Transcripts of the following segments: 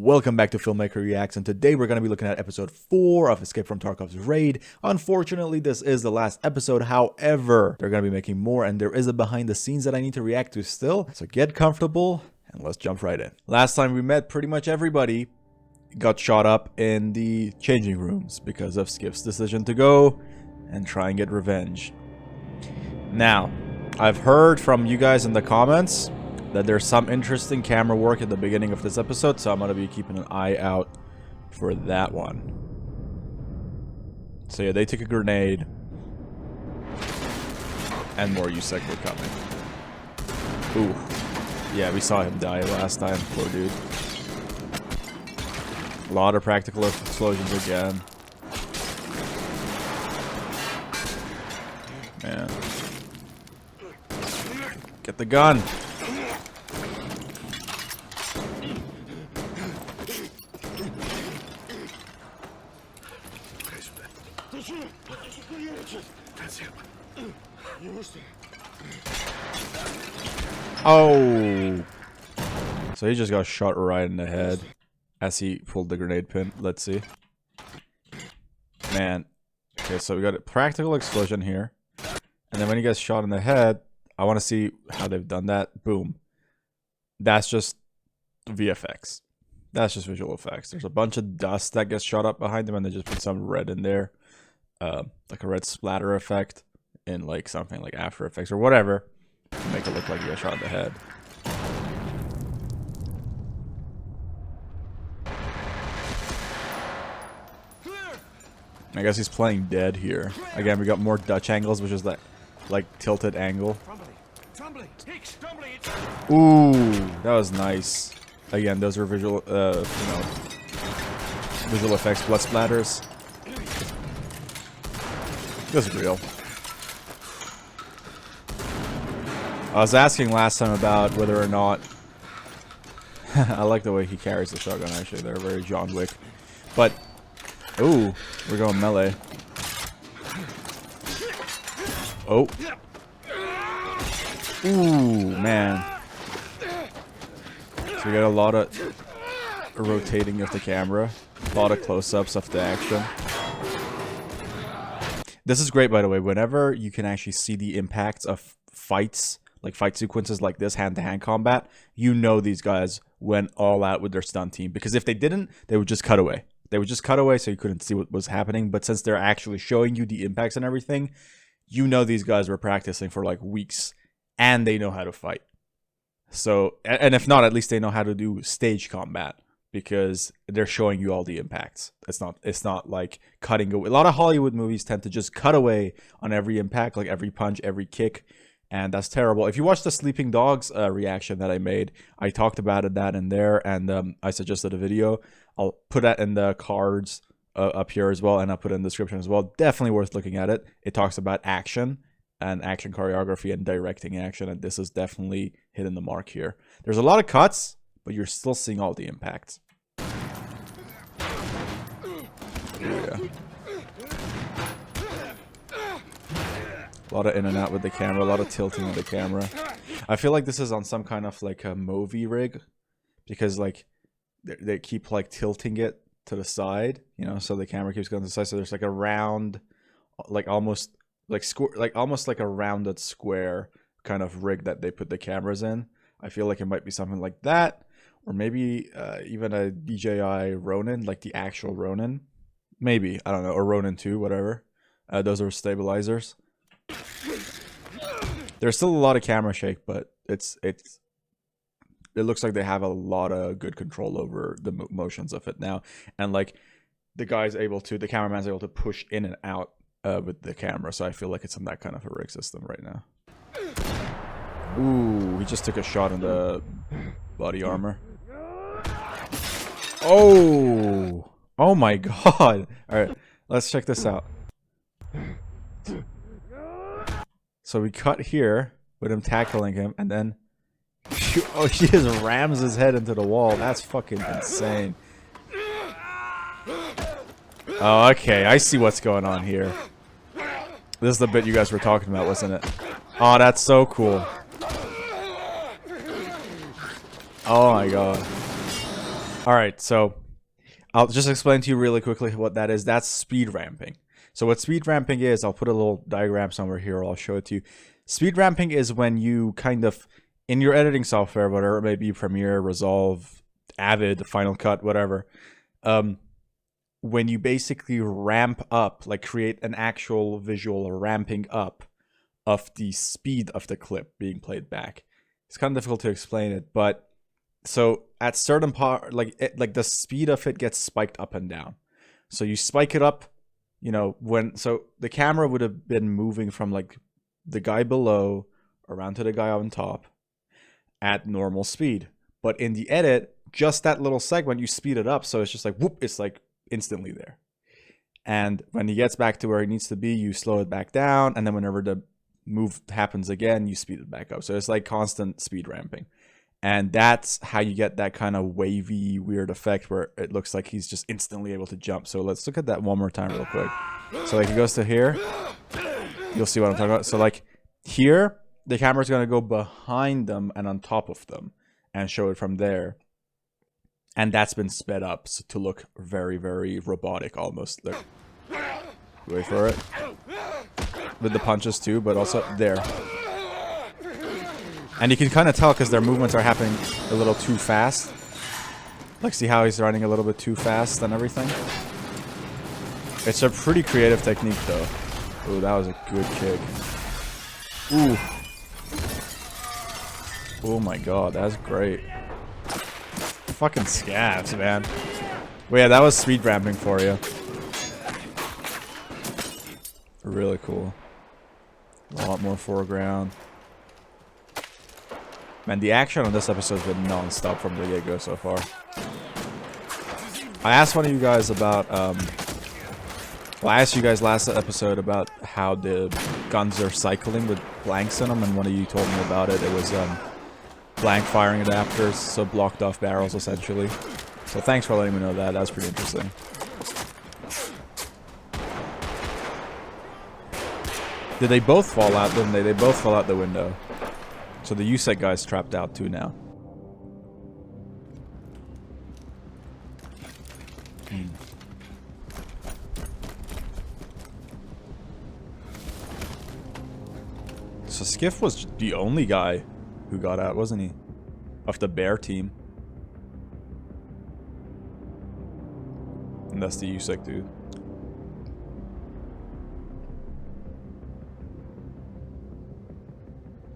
Welcome back to Filmmaker Reacts, and today we're going to be looking at episode 4 of Escape from Tarkov's Raid. Unfortunately, this is the last episode. However, they're going to be making more, and there is a behind the scenes that I need to react to still. So get comfortable, and let's jump right in. Last time we met, pretty much everybody got shot up in the changing rooms because of Skip's decision to go and try and get revenge. Now, I've heard from you guys in the comments that there's some interesting camera work at the beginning of this episode, so I'm going to be keeping an eye out for that one. So yeah, they took a grenade, and more USEC were coming. Ooh. Yeah, we saw him die last time, poor dude. A lot of practical explosions again. Man. Get the gun! Oh! So he just got shot right in the head as he pulled the grenade pin. Let's see. Man. Okay, so we got a practical explosion here. And then when he gets shot in the head, I want to see how they've done that. Boom. That's just VFX. That's just visual effects. There's a bunch of dust that gets shot up behind him, and they just put some red in there. Like a red splatter effect in like something like After Effects or whatever to make it look like he got shot in the head. I guess he's playing dead here. Again, we got more Dutch angles, which is that like tilted angle. Ooh, that was nice. Again, those are visual, visual effects, blood splatters. This is real. I was asking last time about whether or not I like the way he carries the shotgun. Actually, they're very John Wick. But ooh, we're going melee. Oh. Ooh, man. So we got a lot of rotating of the camera, a lot of close-ups of the action. This is great, by the way. Whenever you can actually see the impacts of fights, like fight sequences like this, hand-to-hand combat, you know these guys went all out with their stunt team. Because if they didn't, they would just cut away. They would just cut away so you couldn't see what was happening. But since they're actually showing you the impacts and everything, you know these guys were practicing for like weeks. And they know how to fight. So, and if not, at least they know how to do stage combat. Because they're showing you all the impacts. It's not like cutting away. A lot of Hollywood movies tend to just cut away on every impact, like every punch, every kick, and that's terrible. If you watch the Sleeping Dogs reaction that I made, I talked about that in there, and I suggested a video. I'll put that in the cards up here as well, and I'll put it in the description as well. Definitely worth looking at it. It talks about action and action choreography and directing action, and this is definitely hitting the mark here. There's a lot of cuts, but you're still seeing all the impacts. Yeah. A lot of in and out with the camera, a lot of tilting with the camera. I feel like this is on some kind of like a movie rig, because like they keep like tilting it to the side, you know, so the camera keeps going to the side. So there's like a round, like almost like almost like a rounded square kind of rig that they put the cameras in. I feel like it might be something like that, or maybe even a DJI Ronin, like the actual Ronin. Maybe, I don't know, or Ronin 2, whatever. Those are stabilizers. There's still a lot of camera shake, but it looks like they have a lot of good control over the motions of it now. And like the cameraman's able to push in and out with the camera. So I feel like it's in that kind of a rig system right now. Ooh, he just took a shot in the body armor. Oh! Oh my god! Alright, let's check this out. So we cut here with him tackling him, and then oh, he just rams his head into the wall. That's fucking insane. Oh, okay, I see what's going on here. This is the bit you guys were talking about, wasn't it? Oh, that's so cool. Oh my god. All right, so I'll just explain to you really quickly what that is. That's speed ramping. So what speed ramping is, I'll put a little diagram somewhere here, or I'll show it to you. Speed ramping is when you kind of, in your editing software, whatever it may be, Premiere, Resolve, Avid, Final Cut, whatever, when you basically ramp up, like create an actual visual ramping up of the speed of the clip being played back. It's kind of difficult to explain it, but so at certain part, like the speed of it gets spiked up and down. So you spike it up, you know, so the camera would have been moving from like the guy below around to the guy on top at normal speed. But in the edit, just that little segment, you speed it up. So it's just like, whoop, it's like instantly there. And when he gets back to where he needs to be, you slow it back down. And then whenever the move happens again, you speed it back up. So it's like constant speed ramping. And that's how you get that kind of wavy, weird effect where it looks like he's just instantly able to jump. So let's look at that one more time real quick. So like he goes to here. You'll see what I'm talking about. So like here, the camera's going to go behind them and on top of them and show it from there. And that's been sped up to look very, very robotic almost. Look. Wait for it. With the punches too, but also there. And you can kind of tell because their movements are happening a little too fast. Like, see how he's running a little bit too fast and everything? It's a pretty creative technique, though. Ooh, that was a good kick. Ooh. Oh my god, that's great. Fucking scabs, man. Well, yeah, that was speed ramping for you. Really cool. A lot more foreground. Man, the action on this episode has been non-stop from the get-go so far. I asked one of you guys about, well, I asked you guys last episode about how the guns are cycling with blanks in them, and one of you told me about it. It was, blank firing adapters, so blocked off barrels, essentially. So thanks for letting me know that. That was pretty interesting. Did they both fall out, didn't they? They both fell out the window. So the USEC guy's trapped out too now. So Skiff was the only guy who got out, wasn't he? Of the bear team. And that's the USEC dude.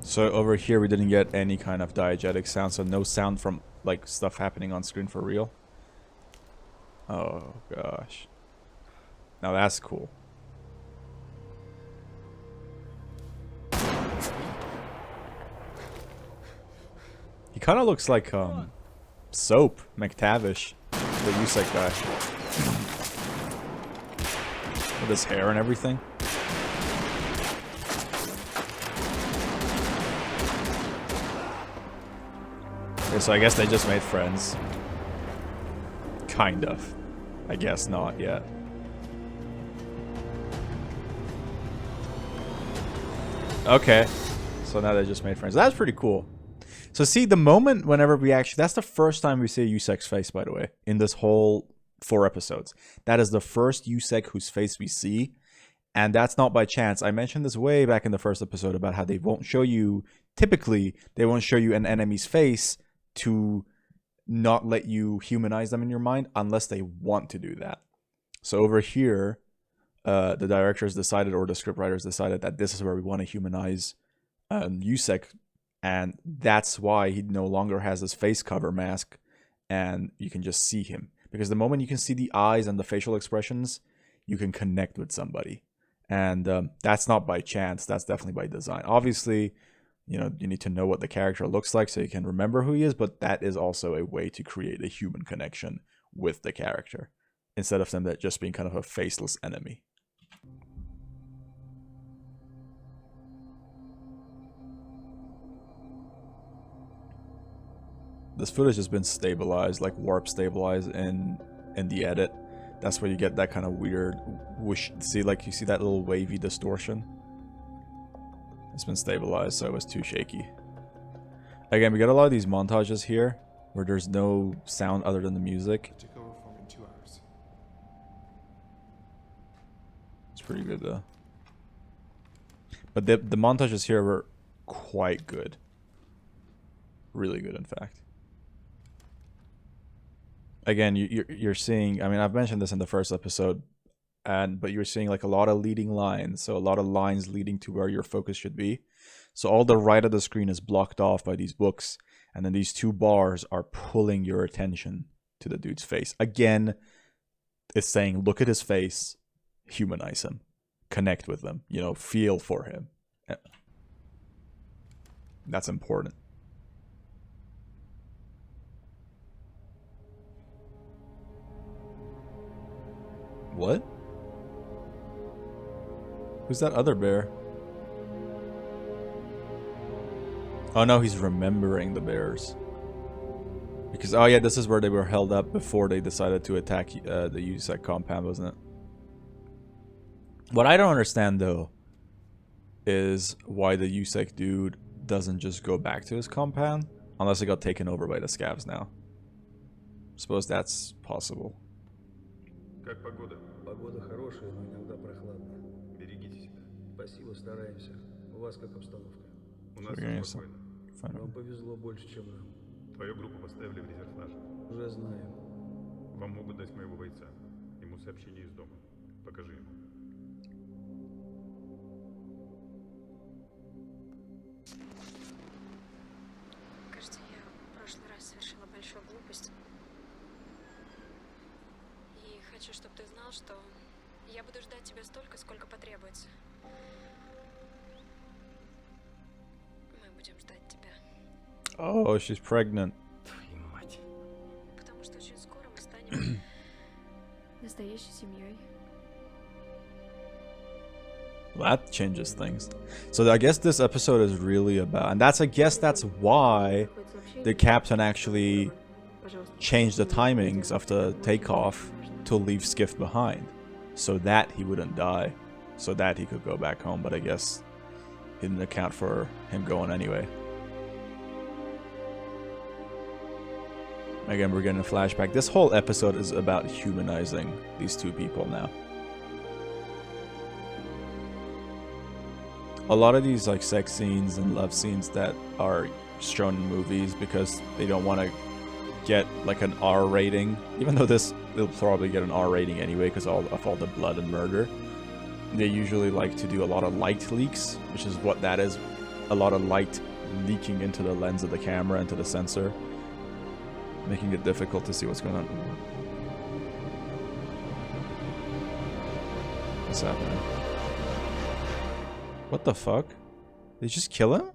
So over here we didn't get any kind of diegetic sound, so no sound from like stuff happening on screen for real. Oh gosh. Now that's cool. He kind of looks like Soap McTavish, the USEC guy. With his hair and everything. Okay, so I guess they just made friends. Kind of. I guess not yet. Okay. So now they just made friends. That's pretty cool. So see, the moment whenever we actually... That's the first time we see USEC's face, by the way. In this whole 4 episodes. That is the first USEC whose face we see. And that's not by chance. I mentioned this way back in the first episode about how they won't show you... Typically, they won't show you an enemy's face to not let you humanize them in your mind unless they want to do that. So over here, the directors decided, or the scriptwriters decided, that this is where we want to humanize USEC, and that's why he no longer has his face cover mask, and you can just see him. Because the moment you can see the eyes and the facial expressions, you can connect with somebody. And that's not by chance, that's definitely by design. Obviously, you know, you need to know what the character looks like so you can remember who he is, but that is also a way to create a human connection with the character, instead of them just being kind of a faceless enemy. This footage has been stabilized, like warp stabilized in the edit. That's where you get that kind of weird whoosh. See, like you see that little wavy distortion? It's been stabilized, so it was too shaky. Again, we got a lot of these montages here. where there's no sound other than the music. Take over for me in 2 hours. It's pretty good though. But the montages here were quite good. Really good, in fact. Again, you're seeing, I mean, I've mentioned this in the first episode, but you're seeing like a lot of leading lines, so a lot of lines leading to where your focus should be. So all the right of the screen is blocked off by these books, and then these 2 bars are pulling your attention to the dude's face. Again, it's saying, look at his face, humanize him, connect with him, you know, feel for him. That's important. What? Who's that other bear? Oh no, he's remembering the bears. Because, oh yeah, this is where they were held up before they decided to attack the USEC compound, wasn't it? What I don't understand, though, is why the USEC dude doesn't just go back to his compound, unless it got taken over by the scavs now. Suppose that's possible. Как погода? Погода хорошая, но иногда прохладная. Берегите себя. Спасибо, стараемся. У вас как обстановка? У нас Sorry, все спокойно. Вам повезло больше, чем нам. Твою группу поставили в резерв наш. Уже знаем. Вам могут дать моего бойца. Ему сообщение из дома. Покажи ему. Кажется, я в прошлый раз совершила большую глупость. И хочу, чтобы ты знал, что я буду ждать тебя столько, сколько потребуется. Мы будем ждать тебя. Oh, she's pregnant. Твою мать. Потому что очень скоро мы станем настоящей семьей. That changes things. So I guess this episode is really about, and I guess that's why the captain actually changed the timings of the takeoff to leave Skiff behind, so that he wouldn't die, so that he could go back home. But I guess he didn't account for him going anyway. Again, we're getting a flashback. This whole episode is about humanizing these 2 people now. A lot of these like sex scenes and love scenes that are shown in movies because they don't want to get like an R rating, even though they'll probably get an R rating anyway because of all the blood and murder. They usually like to do a lot of light leaks, which is what that is. A lot of light leaking into the lens of the camera, into the sensor, making it difficult to see what's going on. What's happening? What the fuck? Did they just kill him?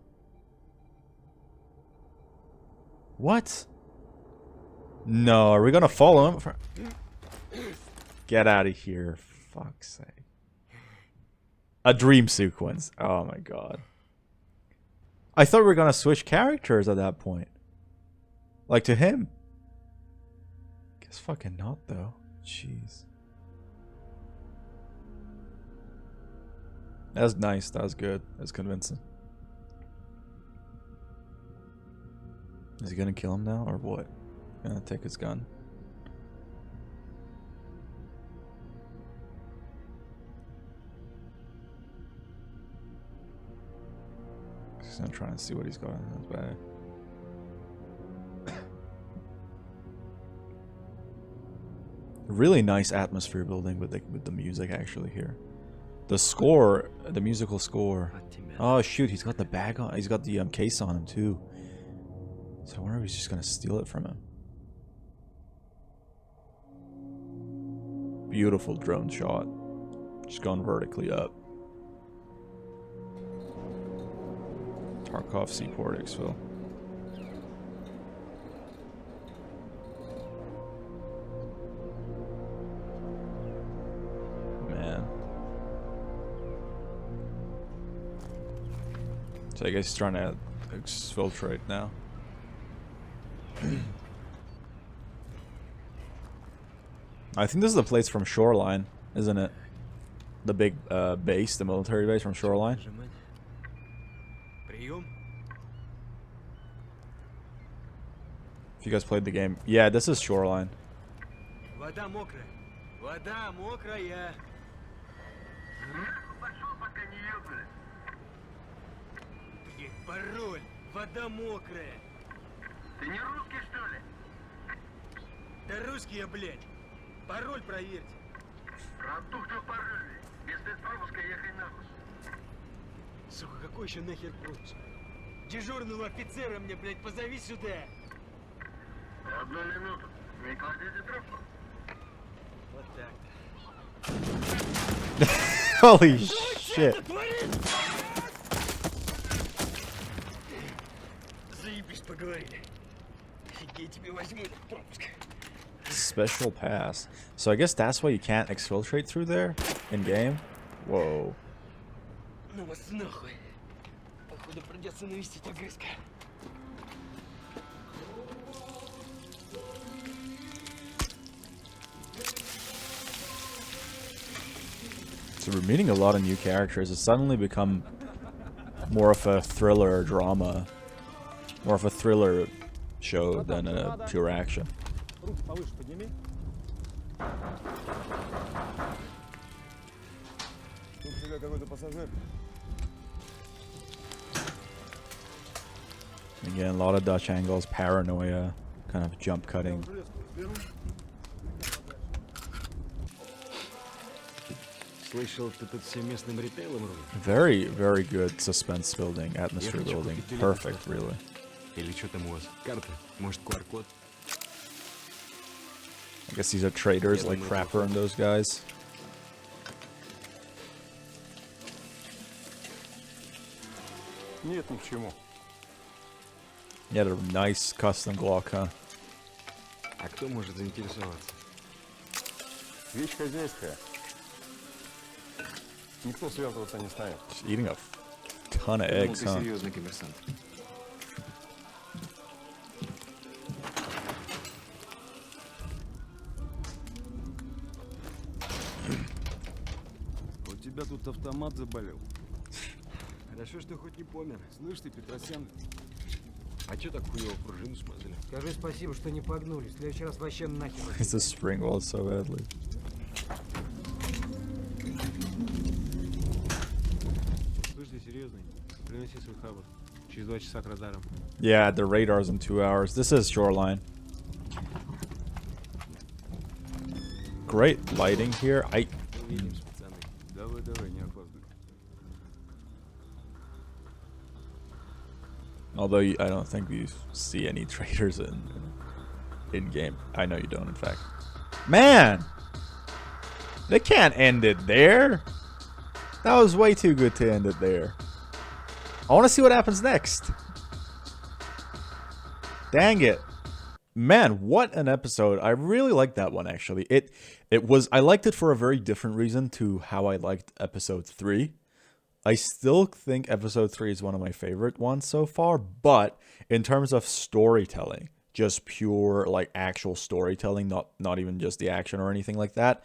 What? No, are we gonna follow him? Get out of here, fuck's sake. A dream sequence. Oh my god. I thought we were gonna switch characters at that point. Like to him. Guess fucking not though. Jeez. That was nice. That was good. That was convincing. Is he gonna kill him now or what? Gonna take his gun. He's gonna try and see what he's got in his bag. Really nice atmosphere building with the music actually here. The score, the musical score. Oh shoot, he's got the bag on. He's got the case on him too. So I wonder if he's just gonna steal it from him. Beautiful drone shot. Just gone vertically up. Tarkov Seaport Exfil. Man. So I guess he's trying to exfiltrate now. I think this is the place from Shoreline, isn't it? The big base, the military base from Shoreline. If you guys played the game. Yeah, this is Shoreline. Вода мокрая. Вода мокрая. Пошел, пока не ёбнули. Блин, пароль. Вода мокрая. Ты не русский, что ли? Да русский я, блядь. Пароль проверьте. Продуктов паролей. Без пропуска ехай нахуй. Сука, какой еще нахер пропуск? Дежурного офицера мне, блядь, позови сюда. Одну минуту. Не кладите трубку. Вот так-то. Holy shit. Заебись, поговорили. Я тебе возьму этот пропуск. Special pass. So I guess that's why you can't exfiltrate through there in game. Whoa. Ну вас нахуй. Походу придется навестить огрызка. So we're meeting a lot of new characters. It's suddenly become more of a thriller drama. More of a thriller show than a pure action. Руки повыше подними. Тут у тебя какой-то пассажир. Again, a lot of Dutch angles, paranoia, kind of jump cutting. Слышал, ты тут всем местным ритейлом рулишь? Very, very good suspense building, atmosphere building. Perfect, really. Или что там у вас? Карта? Может, QR-код? I guess these are traders like Crapper and those guys. Нет, ни к чему. You had a nice custom Glock, huh? А кто может заинтересоваться? Вещь хозяйская. Никто связываться не станет. Just eating a ton of Думал, eggs, ты huh? серьезный коммерсант. У тебя тут автомат заболел. Хорошо, что хоть не помер. Слышь ты, Петросян, А чё так хуёво пружину смазали? Скажи спасибо, что не погнули. В следующий раз вообще нахер. It's a spring wall so badly. Слышь, ты серьезный? Приноси свой хабар. Через 2 часа к радарам. Yeah, the radar's in 2 hours. This is Shoreline. Great lighting here. увидимся, пацаны. Давай, давай, не опаздывай. Although I don't think you see any traders in game. I know you don't, in fact. Man, they can't end it there. That was way too good to end it there. I want to see what happens next. Dang it. Man, what an episode. I really liked that one, actually. I liked it for a very different reason to how I liked episode 3. I still think episode 3 is one of my favorite ones so far, but in terms of storytelling, just pure like actual storytelling, not even just the action or anything like that,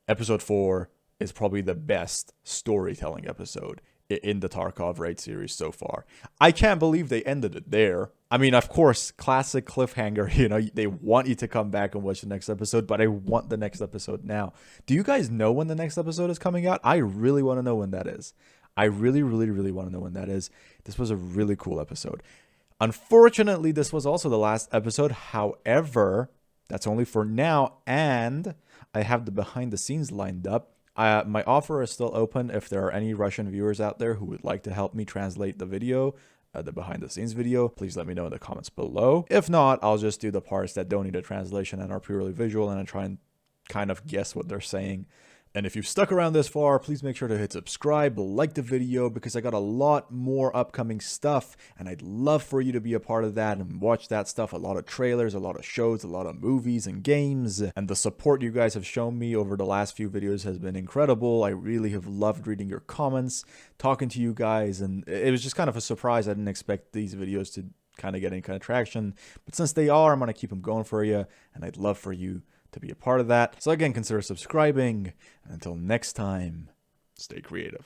episode 4 is probably the best storytelling episode in the Tarkov raid series so far. I can't believe they ended it there. I mean, of course, classic cliffhanger, you know, they want you to come back and watch the next episode, but I want the next episode now. Do you guys know when the next episode is coming out? I really want to know when that is. I really, really, really want to know when that is. This was a really cool episode. Unfortunately, this was also the last episode. However, that's only for now, and I have the behind the scenes lined up. My offer is still open if there are any Russian viewers out there who would like to help me translate the video, the behind the scenes video. Please let me know in the comments below. If not, I'll just do the parts that don't need a translation and are purely visual, and I try and kind of guess what they're saying. And if you've stuck around this far, please make sure to hit subscribe, like the video, because I got a lot more upcoming stuff, and I'd love for you to be a part of that and watch that stuff. A lot of trailers, a lot of shows, a lot of movies and games, and the support you guys have shown me over the last few videos has been incredible. I really have loved reading your comments, talking to you guys, and it was just kind of a surprise. I didn't expect these videos to kind of get any kind of traction, but since they are, I'm going to keep them going for you, and I'd love for you to be a part of that. So again, consider subscribing. And until next time, stay creative.